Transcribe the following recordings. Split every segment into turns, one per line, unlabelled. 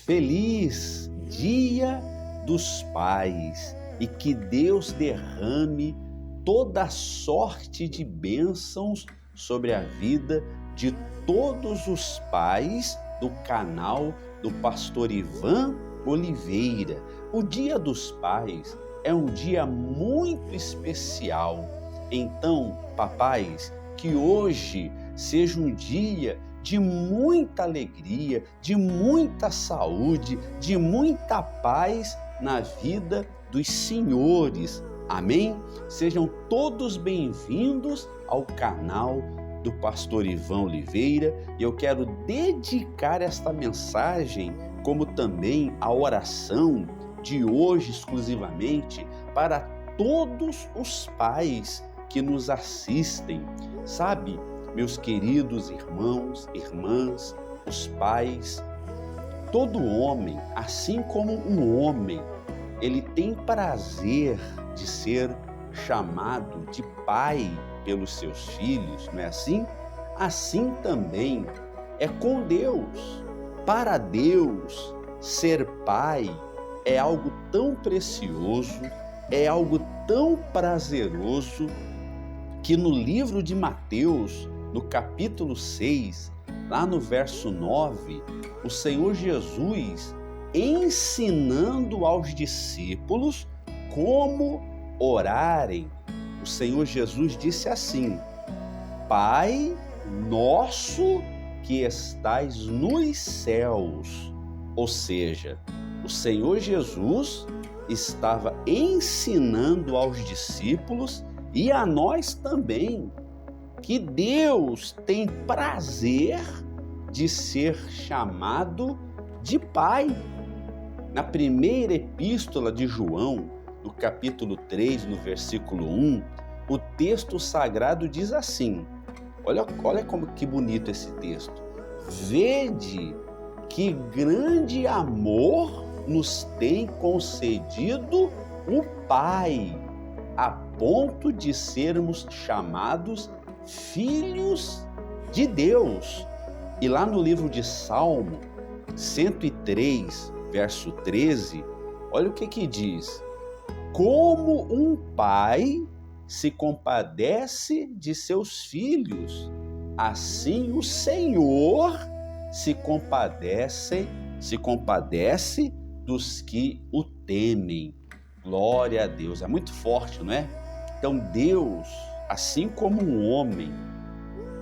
Feliz Dia dos Pais e que Deus derrame toda sorte de bênçãos sobre a vida de todos os pais do canal do Pastor Ivan Oliveira. O Dia dos Pais é um dia muito especial. Então, papais, que hoje seja um dia de muita alegria, de muita saúde, de muita paz na vida dos senhores. Amém? Sejam todos bem-vindos ao canal do Pastor Ivan Oliveira. E eu quero dedicar esta mensagem, como também a oração de hoje exclusivamente, para todos os pais que nos assistem. Sabe, meus queridos irmãos, irmãs, os pais, todo homem, assim como um homem, ele tem prazer de ser chamado de pai pelos seus filhos, não é assim? Assim também é com Deus. Para Deus, ser pai é algo tão precioso, é algo tão prazeroso, que no livro de Mateus, no capítulo 6, lá no verso 9, o Senhor Jesus ensinando aos discípulos como orarem. O Senhor Jesus disse assim: Pai nosso que estais nos céus. Ou seja, o Senhor Jesus estava ensinando aos discípulos e a nós também que Deus tem prazer de ser chamado de Pai. Na primeira epístola de João, no capítulo 3, no versículo 1, o texto sagrado diz assim, olha como que bonito esse texto: Vede que grande amor nos tem concedido o Pai, a ponto de sermos chamados filhos de Deus. E lá no livro de Salmo 103, verso 13, olha o que diz: Como um pai se compadece de seus filhos, assim o Senhor se compadece dos que o temem. Glória a Deus. É muito forte, não é? Então Deus, assim como um homem,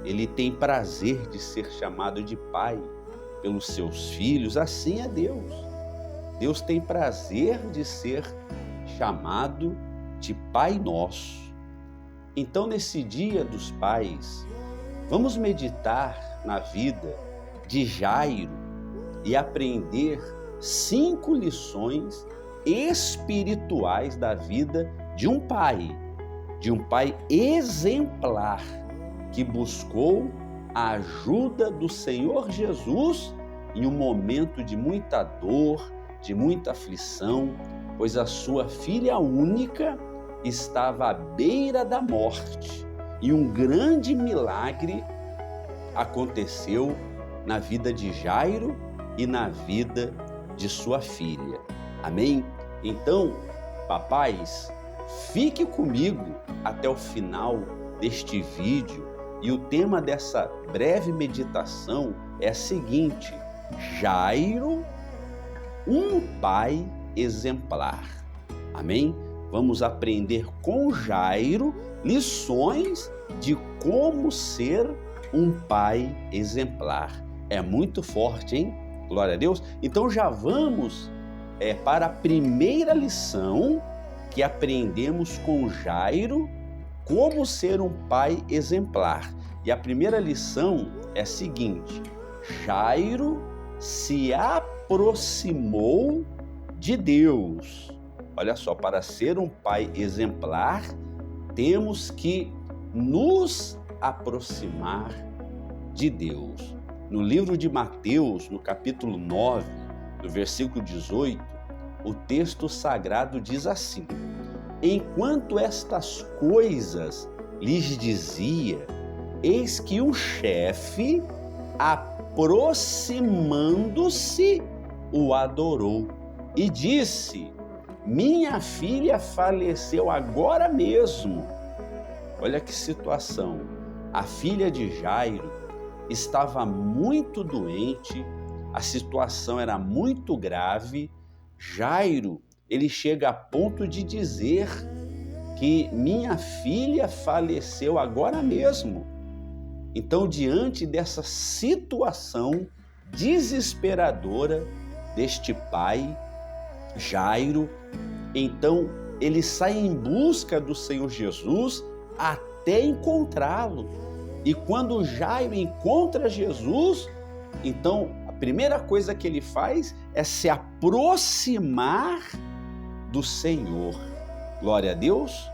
ele tem prazer de ser chamado de pai pelos seus filhos, assim é Deus. Deus tem prazer de ser chamado de Pai Nosso. Então, nesse Dia dos Pais, vamos meditar na vida de Jairo e aprender 5 lições espirituais da vida de um pai exemplar que buscou a ajuda do Senhor Jesus em um momento de muita dor, de muita aflição, pois a sua filha única estava à beira da morte e um grande milagre aconteceu na vida de Jairo e na vida de sua filha. Amém? Então, papais, fique comigo até o final deste vídeo e o tema dessa breve meditação é o seguinte: Jairo, um pai exemplar. Amém? Vamos aprender com Jairo lições de como ser um pai exemplar. É muito forte, hein? Glória a Deus. Então já vamos para a primeira lição que aprendemos com Jairo, como ser um pai exemplar. E a primeira lição é a seguinte: Jairo se aproximou de Deus. Olha só, para ser um pai exemplar, temos que nos aproximar de Deus. No livro de Mateus, no capítulo 9, no versículo 18, o texto sagrado diz assim: Enquanto estas coisas lhes dizia, eis que um chefe, aproximando-se, o adorou e disse: minha filha faleceu agora mesmo. Olha que situação. A filha de Jairo estava muito doente, a situação era muito grave. Jairo, ele chega a ponto de dizer que minha filha faleceu agora mesmo. Então, diante dessa situação desesperadora deste pai, Jairo, então ele sai em busca do Senhor Jesus até encontrá-lo. E quando Jairo encontra Jesus, então a primeira coisa que ele faz é se aproximar do Senhor. Glória a Deus.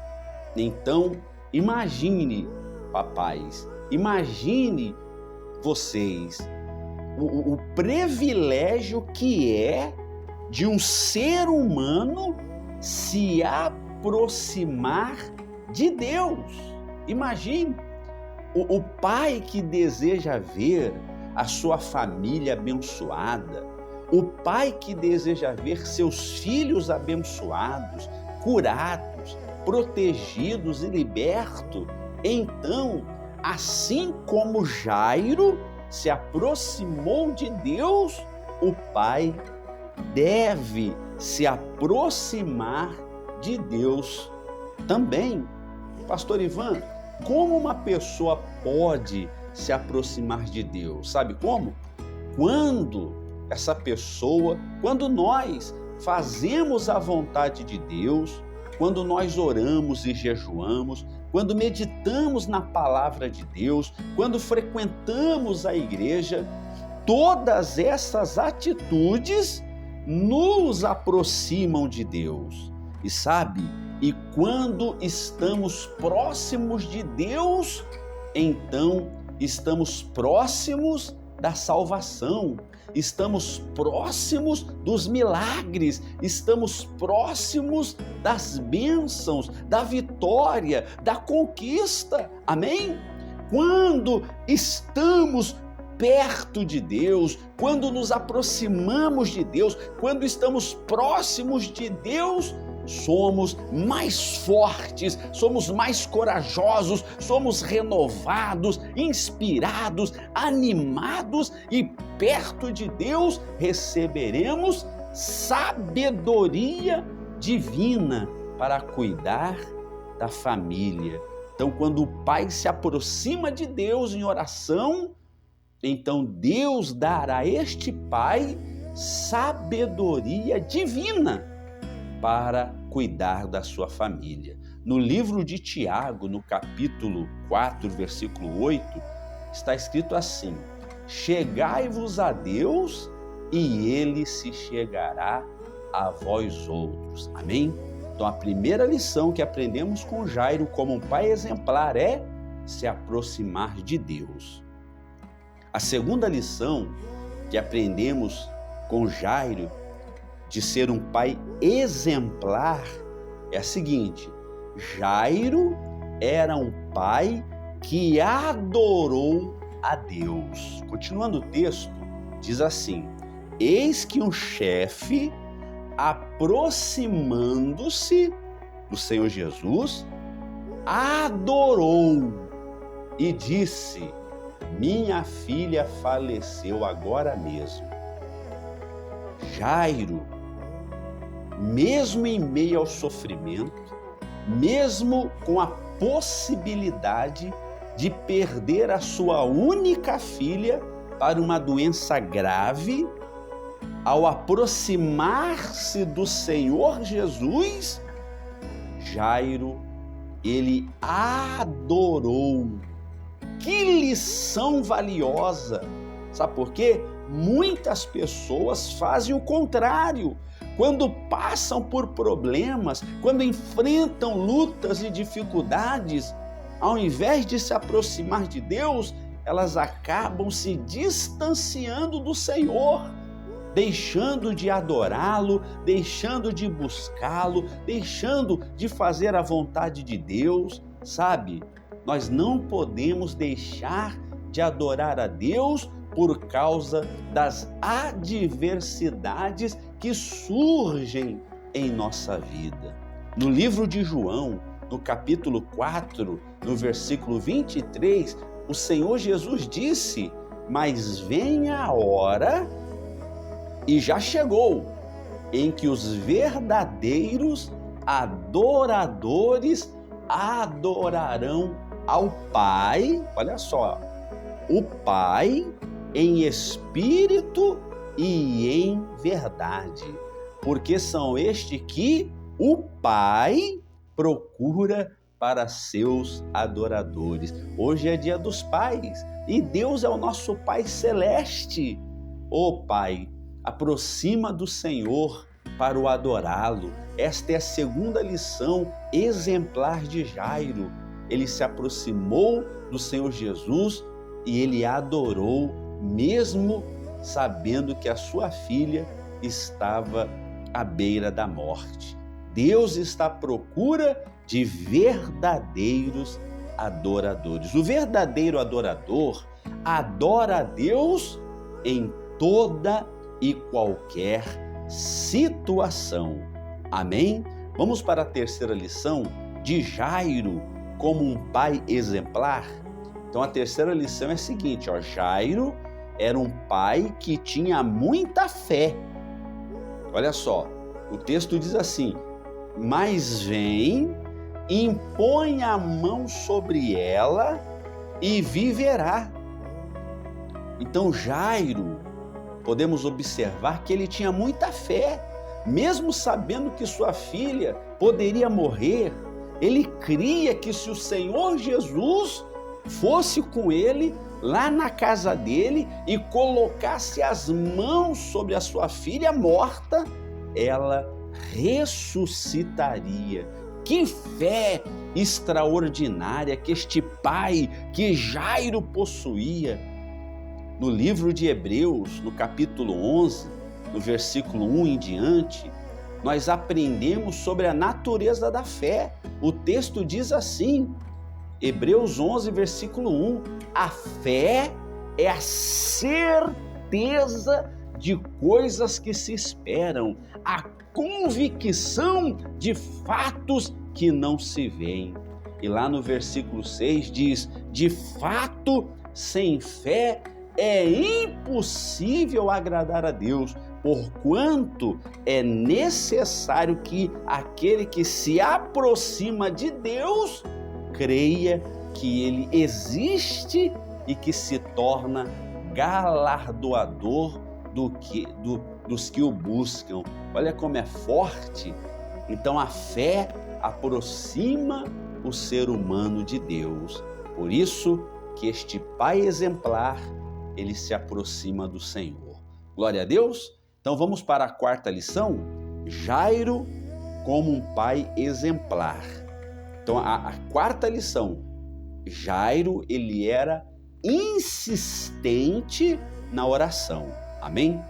Então, imagine, papais, imagine vocês o privilégio que é de um ser humano se aproximar de Deus. Imagine o pai que deseja ver a sua família abençoada, o pai que deseja ver seus filhos abençoados, curados, protegidos e libertos. Então, assim como Jairo se aproximou de Deus, o pai deve se aproximar de Deus também. Pastor Ivan, como uma pessoa pode se aproximar de Deus? Sabe como? Quando nós fazemos a vontade de Deus, quando nós oramos e jejuamos, quando meditamos na palavra de Deus, quando frequentamos a igreja, todas essas atitudes nos aproximam de Deus. E sabe, e quando estamos próximos de Deus, então estamos próximos da salvação, estamos próximos dos milagres, estamos próximos das bênçãos, da vitória, da conquista. Amém? Quando estamos perto de Deus, quando nos aproximamos de Deus, quando estamos próximos de Deus, somos mais fortes, somos mais corajosos, somos renovados, inspirados, animados, e perto de Deus receberemos sabedoria divina para cuidar da família. Então, quando o pai se aproxima de Deus em oração, então Deus dará a este pai sabedoria divina para cuidar da sua família. No livro de Tiago, no capítulo 4, versículo 8, está escrito assim: chegai-vos a Deus e ele se chegará a vós outros. Amém? Então a primeira lição que aprendemos com Jairo como um pai exemplar é se aproximar de Deus. A segunda lição que aprendemos com Jairo de ser um pai exemplar é a seguinte: Jairo era um pai que adorou a Deus. Continuando o texto, diz assim: eis que um chefe, aproximando-se do Senhor Jesus, adorou e disse: minha filha faleceu agora mesmo. Jairo, mesmo em meio ao sofrimento, mesmo com a possibilidade de perder a sua única filha para uma doença grave, ao aproximar-se do Senhor Jesus, Jairo, ele adorou. Que lição valiosa! Sabe por quê? Muitas pessoas fazem o contrário. Quando passam por problemas, quando enfrentam lutas e dificuldades, ao invés de se aproximar de Deus, elas acabam se distanciando do Senhor, deixando de adorá-lo, deixando de buscá-lo, deixando de fazer a vontade de Deus. Sabe, nós não podemos deixar de adorar a Deus por causa das adversidades que surgem em nossa vida. No livro de João, no capítulo 4, no versículo 23, o Senhor Jesus disse: mas vem a hora, e já chegou, em que os verdadeiros adoradores adorarão ao Pai, olha só, o Pai em espírito e em verdade, porque são estes que o Pai procura para seus adoradores. Hoje é dia dos pais e Deus é o nosso Pai celeste. Ó Pai, aproxima do Senhor para o adorá-lo. Esta é a segunda lição exemplar de Jairo. Ele se aproximou do Senhor Jesus e ele adorou, mesmo sabendo que a sua filha estava à beira da morte. Deus está à procura de verdadeiros adoradores. O verdadeiro adorador adora a Deus em toda e qualquer situação. Amém? Vamos para a terceira lição de Jairo como um pai exemplar. Então a terceira lição é a seguinte, Jairo era um pai que tinha muita fé. Olha só, o texto diz assim: mas vem, impõe a mão sobre ela e viverá. Então Jairo, podemos observar que ele tinha muita fé, mesmo sabendo que sua filha poderia morrer. Ele cria que se o Senhor Jesus fosse com ele lá na casa dele e colocasse as mãos sobre a sua filha morta, ela ressuscitaria. Que fé extraordinária que este pai, que Jairo possuía. No livro de Hebreus, no capítulo 11, no versículo 1 em diante, nós aprendemos sobre a natureza da fé. O texto diz assim, Hebreus 11, versículo 1, a fé é a certeza de coisas que se esperam, a convicção de fatos que não se veem. E lá no versículo 6 diz, de fato, sem fé é impossível agradar a Deus, porquanto é necessário que aquele que se aproxima de Deus creia que Ele existe e que se torna galardoador dos que o buscam. Olha como é forte. Então a fé aproxima o ser humano de Deus. Por isso que este pai exemplar, ele se aproxima do Senhor. Glória a Deus. Então vamos para a quarta lição, Jairo como um pai exemplar. Então a quarta lição, Jairo, ele era insistente na oração. Amém?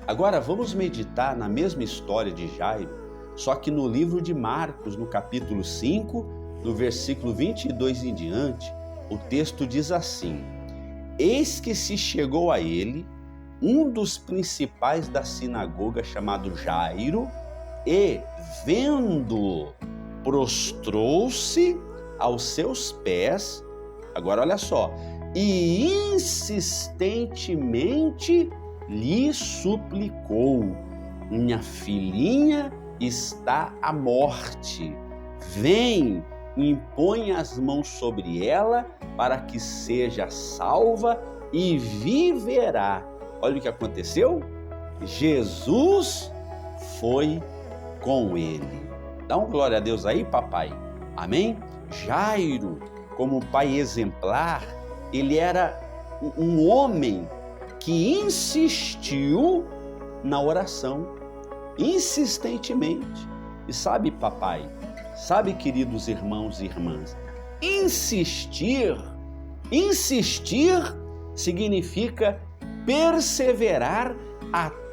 Agora vamos meditar na mesma história de Jairo, só que no livro de Marcos, no capítulo 5, no versículo 22 em diante, o texto diz assim: eis que se chegou a ele um dos principais da sinagoga, chamado Jairo, e, vendo, prostrou-se aos seus pés, agora olha só, e insistentemente lhe suplicou: minha filhinha está à morte, vem, impõe as mãos sobre ela para que seja salva e viverá. Olha o que aconteceu. Jesus foi com ele. Dá um glória a Deus aí, papai. Amém? Jairo, como pai exemplar, ele era um homem que insistiu na oração, insistentemente. E sabe, papai, sabe, queridos irmãos e irmãs, insistir significa perseverar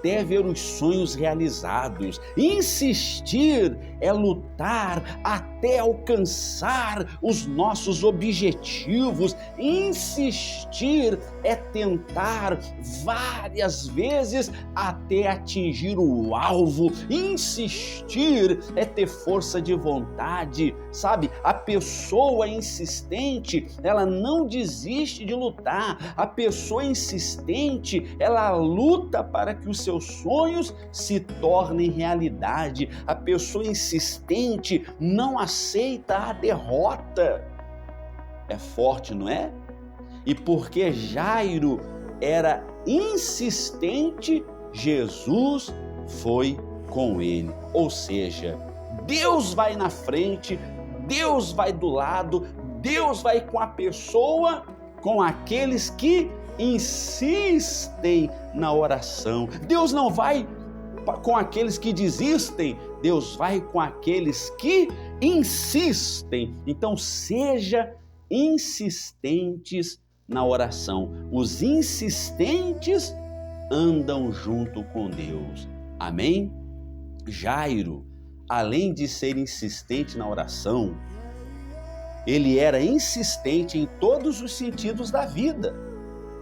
até ver os sonhos realizados. Insistir é lutar até alcançar os nossos objetivos. Insistir é tentar várias vezes até atingir o alvo. Insistir é ter força de vontade, sabe? A pessoa insistente, ela não desiste de lutar. A pessoa insistente, ela luta para que os seus sonhos se tornem realidade. A pessoa insistente não aceita a derrota. É forte, não é? E porque Jairo era insistente, Jesus foi com ele. Ou seja, Deus vai na frente, Deus vai do lado, Deus vai com a pessoa, com aqueles que insistem na oração. Deus não vai com aqueles que desistem, Deus vai com aqueles que insistem. Então, seja insistentes na oração. Os insistentes andam junto com Deus. Amém? Jairo, além de ser insistente na oração, ele era insistente em todos os sentidos da vida.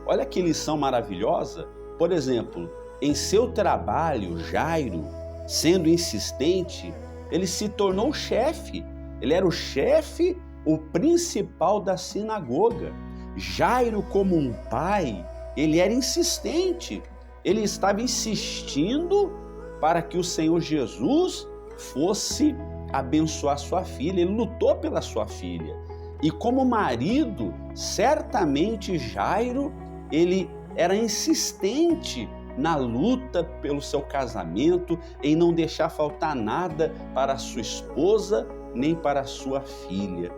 Olha que lição maravilhosa. Por exemplo, em seu trabalho, Jairo, sendo insistente, ele se tornou chefe. Ele era o chefe, o principal da sinagoga. Jairo, como um pai, ele era insistente. Ele estava insistindo para que o Senhor Jesus fosse abençoar sua filha. Ele lutou pela sua filha. E como marido, certamente Jairo, ele era insistente na luta pelo seu casamento, em não deixar faltar nada para a sua esposa, nem para a sua filha.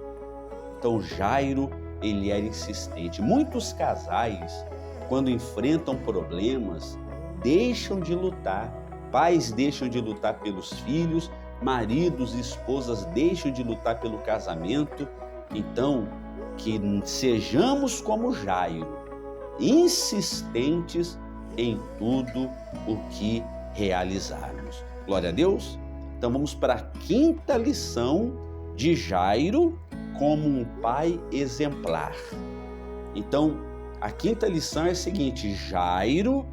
Então Jairo, ele era insistente. Muitos casais, quando enfrentam problemas, deixam de lutar. Pais deixam de lutar pelos filhos, maridos e esposas deixam de lutar pelo casamento. Então, que sejamos como Jairo, insistentes em tudo o que realizarmos. Glória a Deus. Então vamos para a quinta lição de Jairo como um pai exemplar. Então, a quinta lição é a seguinte: Jairo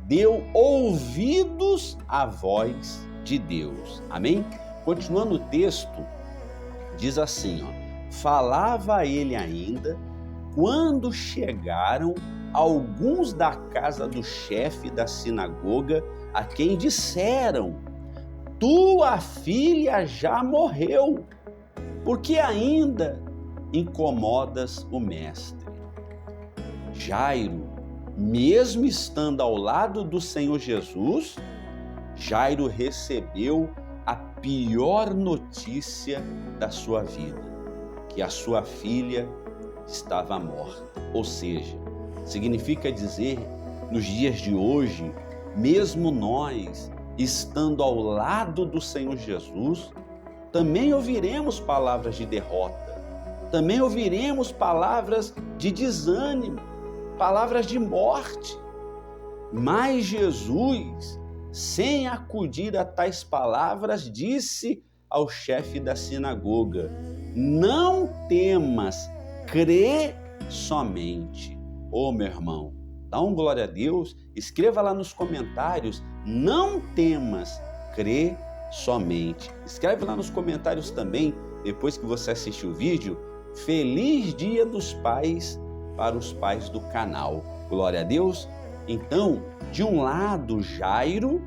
deu ouvidos à voz de Deus. Amém? Continuando o texto, diz assim, falava ele ainda quando chegaram alguns da casa do chefe da sinagoga, a quem disseram: tua filha já morreu, porque ainda incomodas o mestre. Jairo, mesmo estando ao lado do Senhor Jesus, Jairo recebeu a pior notícia da sua vida, que a sua filha estava morta. Ou seja, significa dizer, nos dias de hoje, mesmo nós, estando ao lado do Senhor Jesus, também ouviremos palavras de derrota, também ouviremos palavras de desânimo, palavras de morte. Mas Jesus, sem acudir a tais palavras, disse ao chefe da sinagoga: não temas, crê somente. Ô meu irmão, dá um glória a Deus, escreva lá nos comentários: não temas, crê somente. Escreve lá nos comentários também, depois que você assistir o vídeo, Feliz Dia dos Pais para os pais do canal. Glória a Deus. Então, de um lado, Jairo,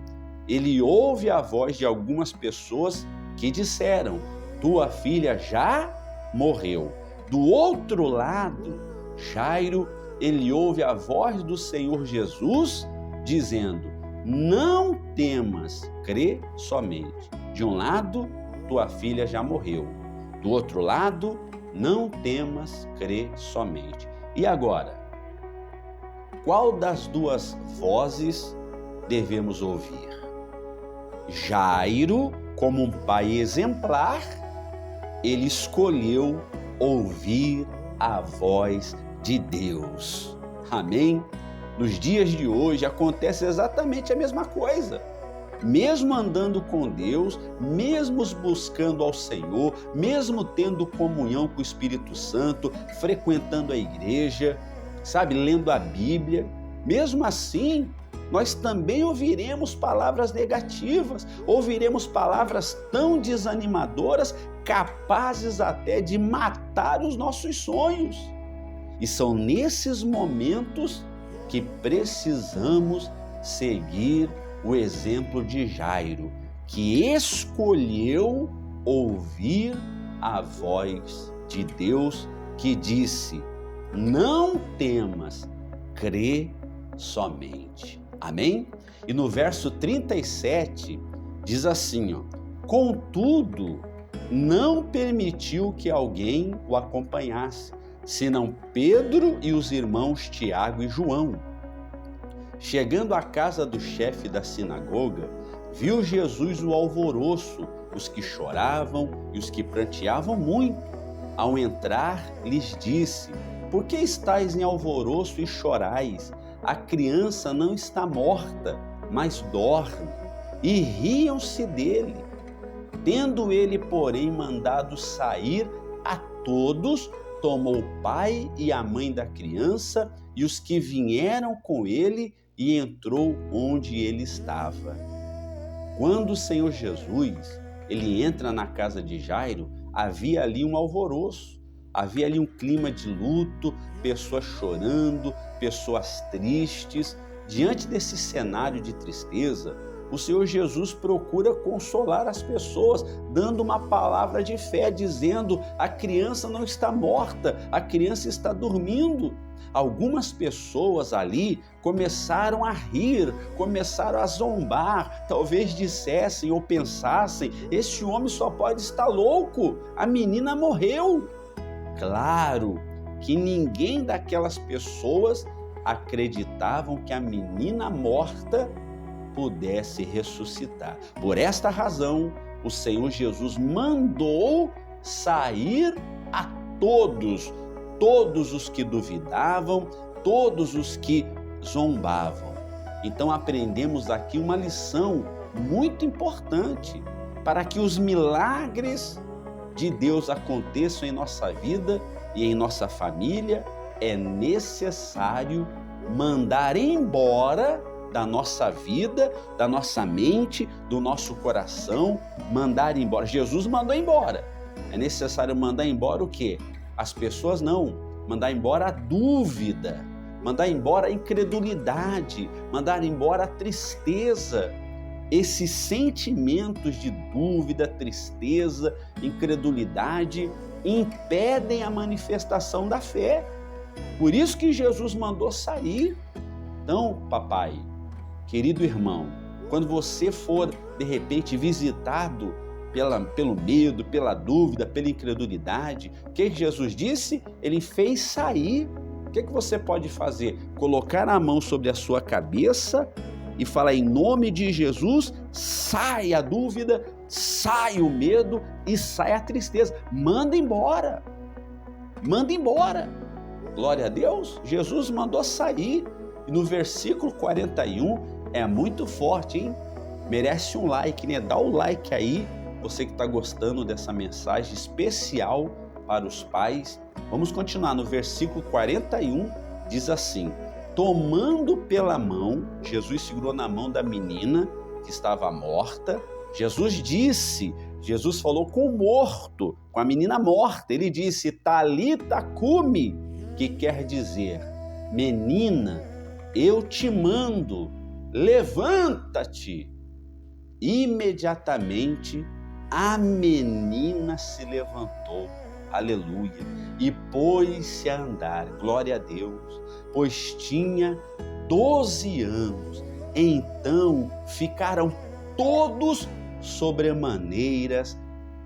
ele ouve a voz de algumas pessoas que disseram: tua filha já morreu. Do outro lado, Jairo, ele ouve a voz do Senhor Jesus dizendo: não temas, crê somente. De um lado, tua filha já morreu. Do outro lado, não temas, crê somente. E agora, qual das duas vozes devemos ouvir? Jairo, como um pai exemplar, ele escolheu ouvir a voz de Deus. Amém? Nos dias de hoje acontece exatamente a mesma coisa. Mesmo andando com Deus, mesmo buscando ao Senhor, mesmo tendo comunhão com o Espírito Santo, frequentando a igreja, sabe, lendo a Bíblia, mesmo assim, nós também ouviremos palavras negativas, ouviremos palavras tão desanimadoras, capazes até de matar os nossos sonhos. E são nesses momentos que precisamos seguir o exemplo de Jairo, que escolheu ouvir a voz de Deus que disse: não temas, crê somente. Amém? E no verso 37 diz assim, contudo, não permitiu que alguém o acompanhasse, senão Pedro e os irmãos Tiago e João. Chegando à casa do chefe da sinagoga, viu Jesus o alvoroço, os que choravam e os que pranteavam muito. Ao entrar, lhes disse: por que estáis em alvoroço e chorais? A criança não está morta, mas dorme. E riam-se dele. Tendo ele, porém, mandado sair a todos, tomou o pai e a mãe da criança e os que vieram com ele e entrou onde ele estava. Quando o Senhor Jesus, ele entra na casa de Jairo, havia ali um alvoroço, havia ali um clima de luto, pessoas chorando, pessoas tristes. Diante desse cenário de tristeza, o Senhor Jesus procura consolar as pessoas, dando uma palavra de fé, dizendo: a criança não está morta, a criança está dormindo. Algumas pessoas ali começaram a rir, começaram a zombar, talvez dissessem ou pensassem: esse homem só pode estar louco, a menina morreu. Claro que ninguém daquelas pessoas acreditavam que a menina morta pudesse ressuscitar. Por esta razão, o Senhor Jesus mandou sair a todos os que duvidavam, todos os que zombavam. Então aprendemos aqui uma lição muito importante para que os milagres de Deus aconteçam em nossa vida e em nossa família. É necessário mandar embora da nossa vida, da nossa mente, do nosso coração, mandar embora. Jesus mandou embora. É necessário mandar embora o quê? As pessoas não. Mandar embora a dúvida, mandar embora a incredulidade, mandar embora a tristeza. Esses sentimentos de dúvida, tristeza, incredulidade impedem a manifestação da fé. Por isso que Jesus mandou sair. Então, papai, querido irmão, quando você for, de repente, visitado pelo medo, pela dúvida, pela incredulidade, o que Jesus disse? Ele fez sair. O que você pode fazer? Colocar a mão sobre a sua cabeça e falar: em nome de Jesus, sai a dúvida, sai o medo e sai a tristeza. Manda embora. Manda embora. Glória a Deus. Jesus mandou sair. E no versículo 41 é muito forte, hein? Merece um like, né? Dá o like aí, você que está gostando dessa mensagem especial para os pais. Vamos continuar no versículo 41, diz assim: tomando pela mão, Jesus segurou na mão da menina que estava morta. Jesus falou com o morto, com a menina morta. Ele disse: Talita cumi, que quer dizer: menina, eu te mando, levanta-te. Imediatamente a menina se levantou, aleluia, e pôs-se a andar, glória a Deus, pois tinha 12 anos. Então ficaram todos sobremaneiras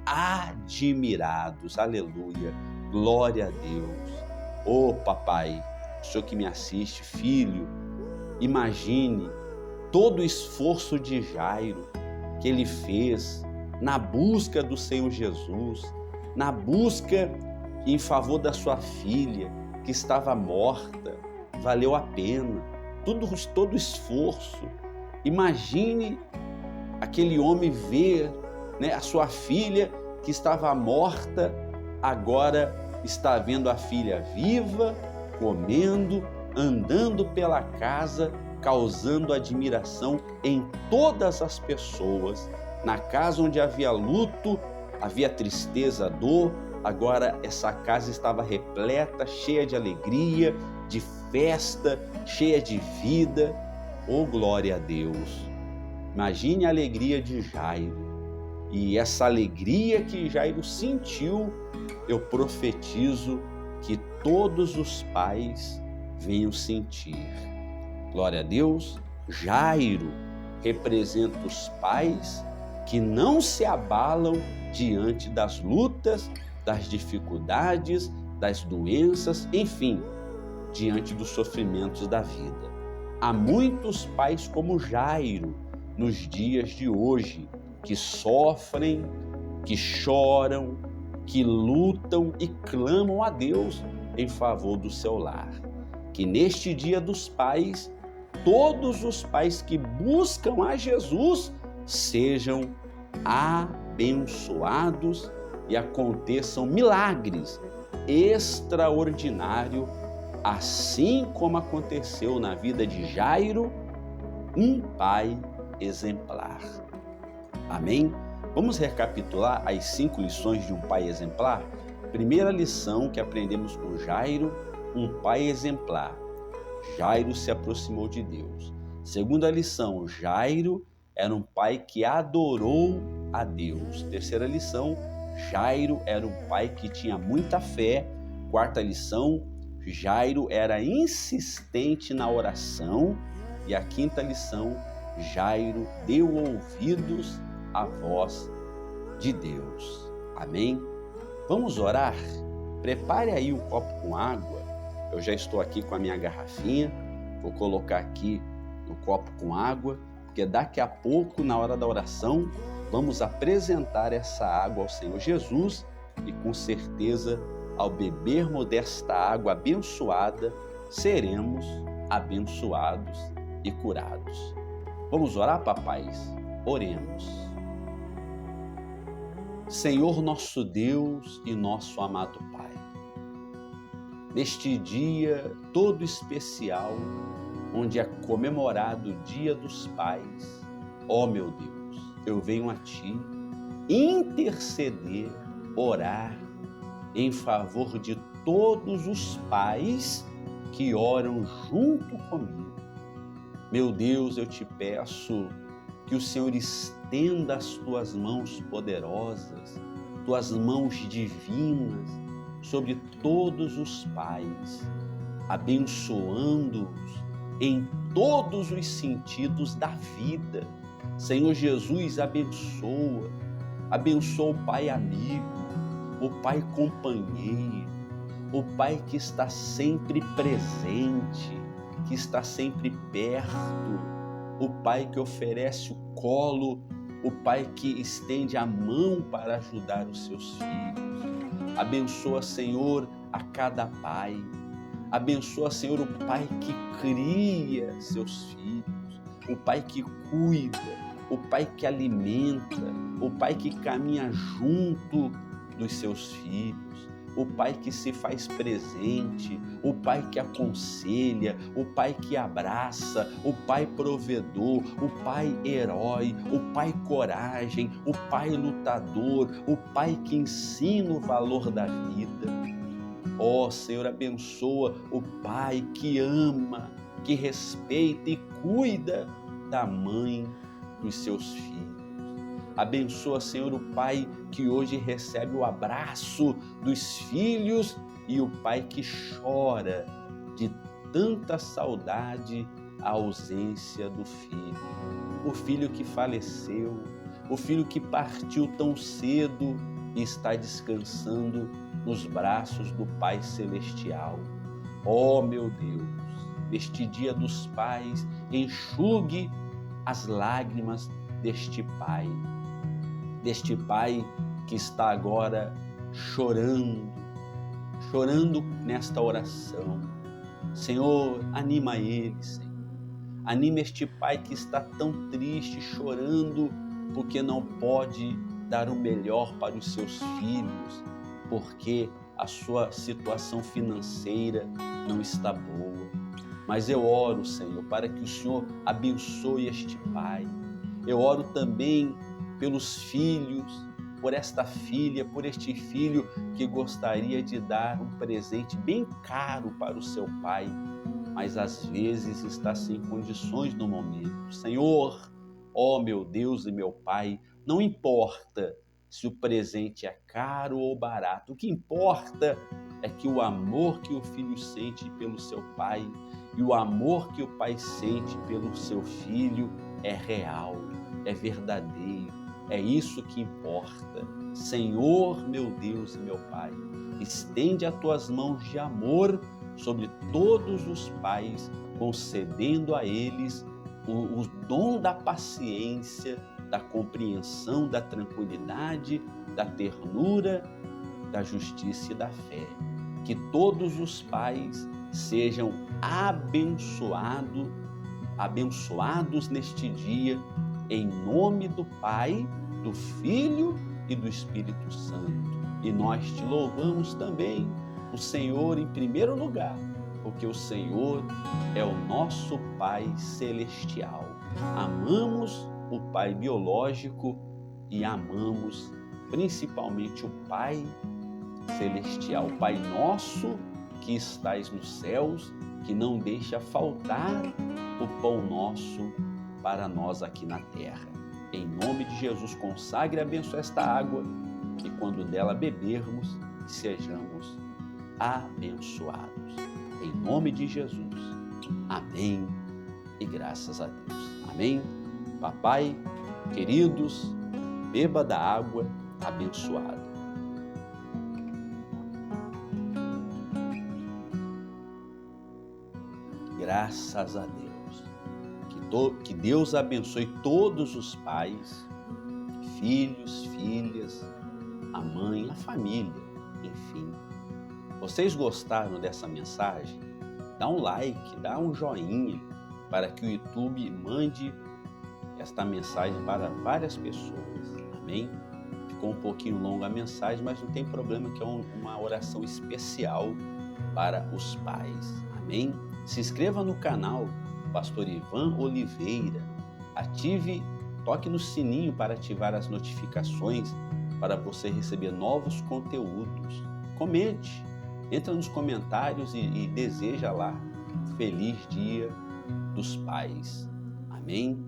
admirados, aleluia, glória a Deus. Ô papai, o senhor que me assiste, filho, imagine todo o esforço de Jairo que ele fez na busca do Senhor Jesus, na busca em favor da sua filha que estava morta. Valeu a pena. todo esforço. Imagine aquele homem ver, né, a sua filha que estava morta, agora está vendo a filha viva, comendo, andando pela casa, causando admiração em todas as pessoas. Na casa onde havia luto, havia tristeza, dor, agora essa casa estava repleta, cheia de alegria, de festa, cheia de vida. Oh, glória a Deus! Imagine a alegria de Jairo. E essa alegria que Jairo sentiu, eu profetizo que todos os pais venham sentir. Glória a Deus. Jairo representa os pais que não se abalam diante das lutas, das dificuldades, das doenças, enfim, diante dos sofrimentos da vida. Há muitos pais como Jairo nos dias de hoje, que sofrem, que choram, que lutam e clamam a Deus em favor do seu lar. Que neste Dia dos Pais, todos os pais que buscam a Jesus sejam abençoados e aconteçam milagres extraordinários, assim como aconteceu na vida de Jairo, um pai exemplar. Amém? Vamos recapitular as 5 lições de um pai exemplar? Primeira lição que aprendemos com Jairo, um pai exemplar. Jairo se aproximou de Deus. Segunda lição, Jairo era um pai que adorou a Deus. Terceira lição, Jairo era um pai que tinha muita fé. Quarta lição, Jairo era insistente na oração. E a quinta lição, Jairo deu ouvidos à voz de Deus. Amém? Vamos orar? Prepare aí um copo com água. Eu já estou aqui com a minha garrafinha. Vou colocar aqui no copo com água, porque daqui a pouco, na hora da oração, vamos apresentar essa água ao Senhor Jesus e com certeza, ao bebermos desta água abençoada, seremos abençoados e curados. Vamos orar, papais? Oremos. Senhor nosso Deus e nosso amado Pai, neste dia todo especial, onde é comemorado o Dia dos Pais, ó meu Deus, eu venho a Ti interceder, orar em favor de todos os pais que oram junto comigo. Meu Deus, eu te peço que o Senhor estenda as Tuas mãos poderosas, Tuas mãos divinas sobre todos os pais, abençoando-os em todos os sentidos da vida. Senhor Jesus, abençoa o pai amigo, o pai companheiro, o pai que está sempre presente, que está sempre perto, o pai que oferece o colo, o pai que estende a mão para ajudar os seus filhos. Abençoa, Senhor, a cada pai. Abençoa, Senhor, o pai que cria seus filhos, o pai que cuida, o pai que alimenta, o pai que caminha junto dos seus filhos, o pai que se faz presente, o pai que aconselha, o pai que abraça, o pai provedor, o pai herói, o pai coragem, o pai lutador, o pai que ensina o valor da vida. Ó Senhor, abençoa o pai que ama, que respeita e cuida da mãe dos seus filhos. Abençoa, Senhor, o pai que hoje recebe o abraço dos filhos e o pai que chora de tanta saudade a ausência do filho. O filho que faleceu, o filho que partiu tão cedo e está descansando nos braços do Pai Celestial. Ó meu Deus, neste Dia dos Pais, enxugue as lágrimas deste pai que está agora chorando nesta oração. Senhor, anima ele, Senhor. Anima este pai que está tão triste, chorando, porque não pode dar o melhor para os seus filhos, porque a sua situação financeira não está boa. Mas eu oro, Senhor, para que o Senhor abençoe este pai. Eu oro também pelos filhos, por esta filha, por este filho que gostaria de dar um presente bem caro para o seu pai, mas às vezes está sem condições no momento. Senhor, ó meu Deus e meu Pai, não importa se o presente é caro ou barato, o que importa é que o amor que o filho sente pelo seu pai e o amor que o pai sente pelo seu filho é real, é verdadeiro, é isso que importa. Senhor, meu Deus e meu Pai, estende as tuas mãos de amor sobre todos os pais, concedendo a eles o dom da paciência, da compreensão, da tranquilidade, da ternura, da justiça e da fé. Que todos os pais sejam abençoados neste dia, em nome do Pai, do Filho e do Espírito Santo. E nós te louvamos também, o Senhor em primeiro lugar, porque o Senhor é o nosso Pai celestial. Amamos o Pai biológico e amamos principalmente o Pai celestial, Pai nosso que estais nos céus, que não deixa faltar o pão nosso para nós aqui na terra. Em nome de Jesus, consagre e abençoe esta água, que quando dela bebermos, sejamos abençoados. Em nome de Jesus. Amém e graças a Deus. Amém. Papai, queridos, beba da água abençoada. Graças a Deus. Que Deus abençoe todos os pais, filhos, filhas, a mãe, a família, enfim. Vocês gostaram dessa mensagem? Dá um like, dá um joinha, para que o YouTube mande esta mensagem para várias pessoas. Amém? Ficou um pouquinho longa a mensagem, mas não tem problema, que é uma oração especial para os pais. Amém? Se inscreva no canal Pastor Ivan Oliveira. Toque no sininho para ativar as notificações para você receber novos conteúdos. Comente, entra nos comentários e deseja lá um feliz Dia dos Pais. Amém?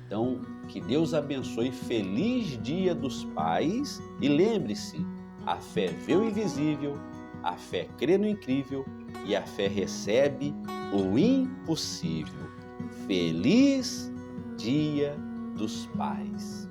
Então, que Deus abençoe, feliz Dia dos Pais, e lembre-se, a fé vê o invisível, a fé crê no incrível e a fé recebe o impossível. Feliz Dia dos Pais.